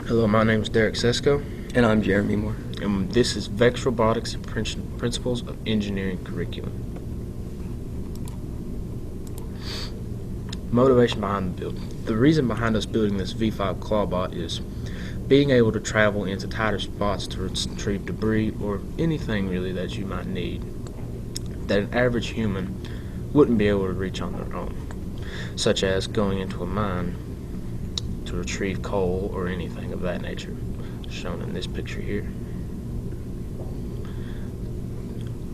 Hello, my name is Derek Sesko, And I'm Jeremy Moore. and this is VEX Robotics and Principles of Engineering Curriculum. Motivation behind the build. The reason behind us building this V5 Clawbot is being able to travel into tighter spots to retrieve debris or anything really that you might need that an average human wouldn't be able to reach on their own, such as going into a mine to retrieve coal or anything of that nature, shown in this picture here.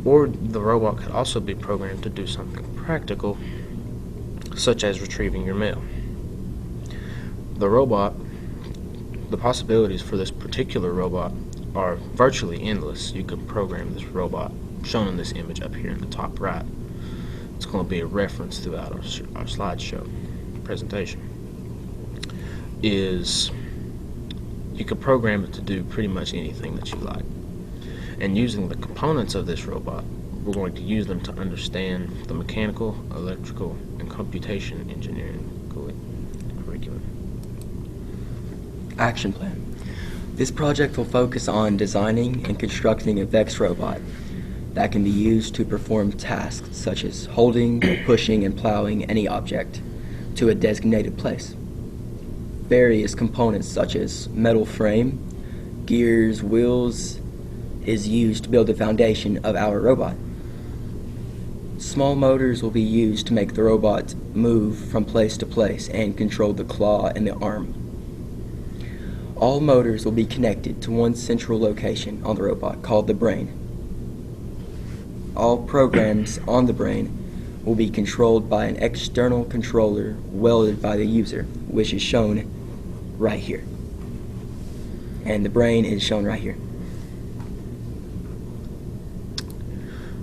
Or the robot could also be programmed to do something practical, such as retrieving your mail. The possibilities for this particular robot are virtually endless. You could program this robot, shown in this image up here in the top right. It's going to be a reference throughout our slideshow presentation. Is you can program it to do pretty much anything that you like. And using the components of this robot, we're going to use them to understand the mechanical, electrical, and computation engineering curriculum. Action plan. This project will focus on designing and constructing a VEX robot that can be used to perform tasks such as holding, pushing, and plowing any object to a designated place. Various components such as metal frame, gears, wheels is used to build the foundation of our robot. Small motors will be used to make the robot move from place to place and control the claw and the arm. All motors will be connected to one central location on the robot called the brain. All programs on the brain will be controlled by an external controller welded by the user, which is shown right here. And the brain is shown right here.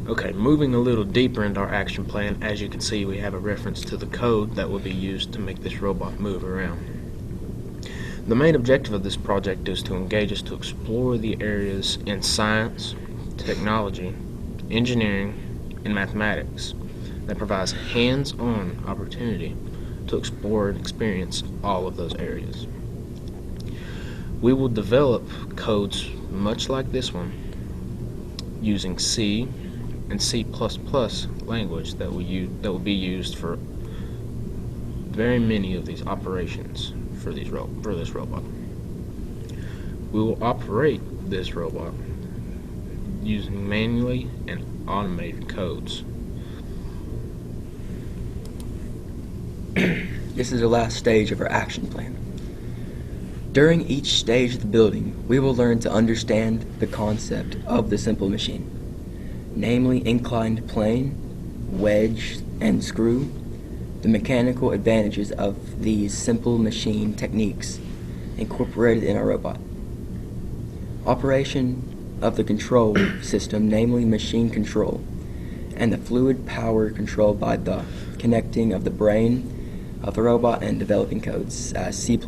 Okay, moving a little deeper into our action plan, as you can see we have a reference to the code that will be used to make this robot move around. The main objective of this project is to engage us to explore the areas in science, technology, engineering, and mathematics that provides hands-on opportunity to explore and experience all of those areas. We will develop codes much like this one using C and C++ language that will be used for very many of these operations for this robot. We will operate this robot using manually and automated codes. This is the last stage of our action plan. During each stage of the building, we will learn to understand the concept of the simple machine, namely inclined plane, wedge, and screw, the mechanical advantages of these simple machine techniques incorporated in our robot. Operation of the control system, namely machine control, and the fluid power control by the connecting of the brain of the robot and developing codes as C++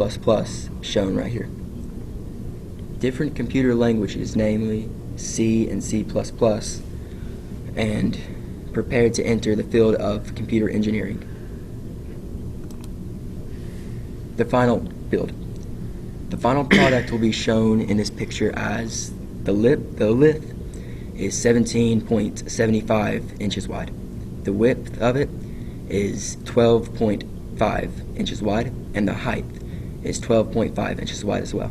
shown right here. Different computer languages, namely C and C++, and prepared to enter the field of computer engineering. The final build. The final product will be shown in this picture as the width is 17.75 inches wide. The width of it is 12.5 inches wide, and the height is 12.5 inches wide as well.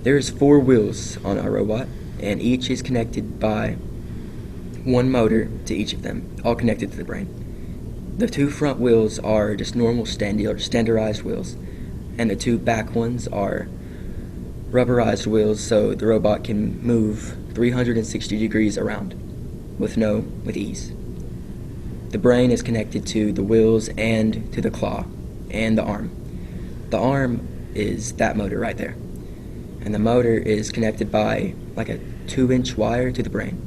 There's 4 wheels on our robot, and each is connected by one motor to each of them, all connected to the brain. The 2 front wheels are just normal standardized wheels, and the 2 back ones are rubberized wheels, so the robot can move 360 degrees around with ease. The brain is connected to the wheels and to the claw and the arm. The arm is that motor right there, and the motor is connected by like a 2-inch wire to the brain.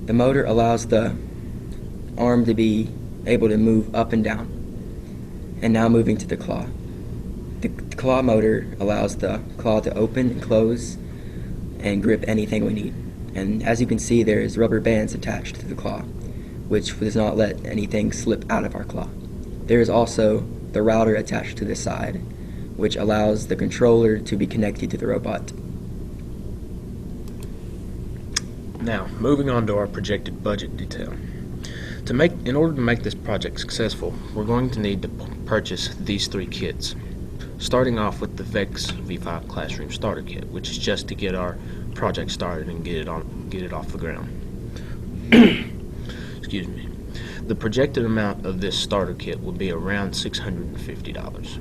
The motor allows the arm to be able to move up and down. And now moving to the claw. The claw motor allows the claw to open and close and grip anything we need. And as you can see, there's rubber bands attached to the claw, which does not let anything slip out of our claw. There is also the router attached to the side, which allows the controller to be connected to the robot. Now, moving on to our projected budget detail. In order to make this project successful, we're going to need to purchase these 3 kits. Starting off with the VEX V5 Classroom Starter Kit, which is just to get our project started and get it off the ground. Excuse me. The projected amount of this starter kit will be around $650.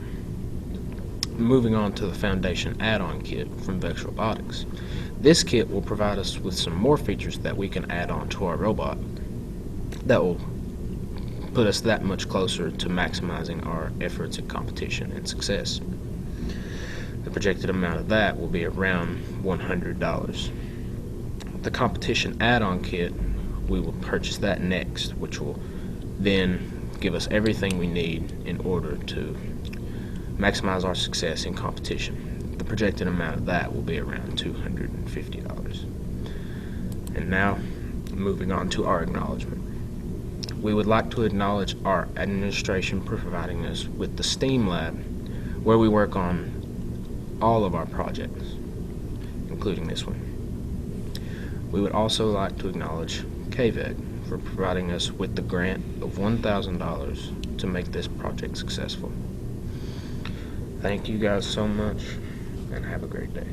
Moving on to the Foundation Add-on Kit from VEX Robotics. This kit will provide us with some more features that we can add on to our robot that will put us that much closer to maximizing our efforts at competition and success. The projected amount of that will be around $100. The Competition Add-on Kit, we will purchase that next, which will then give us everything we need in order to maximize our success in competition. The projected amount of that will be around $250. And now, moving on to our acknowledgement. We would like to acknowledge our administration for providing us with the STEAM lab, where we work on all of our projects, including this one. We would also like to acknowledge KVEG for providing us with the grant of $1,000 to make this project successful. Thank you guys so much, and have a great day.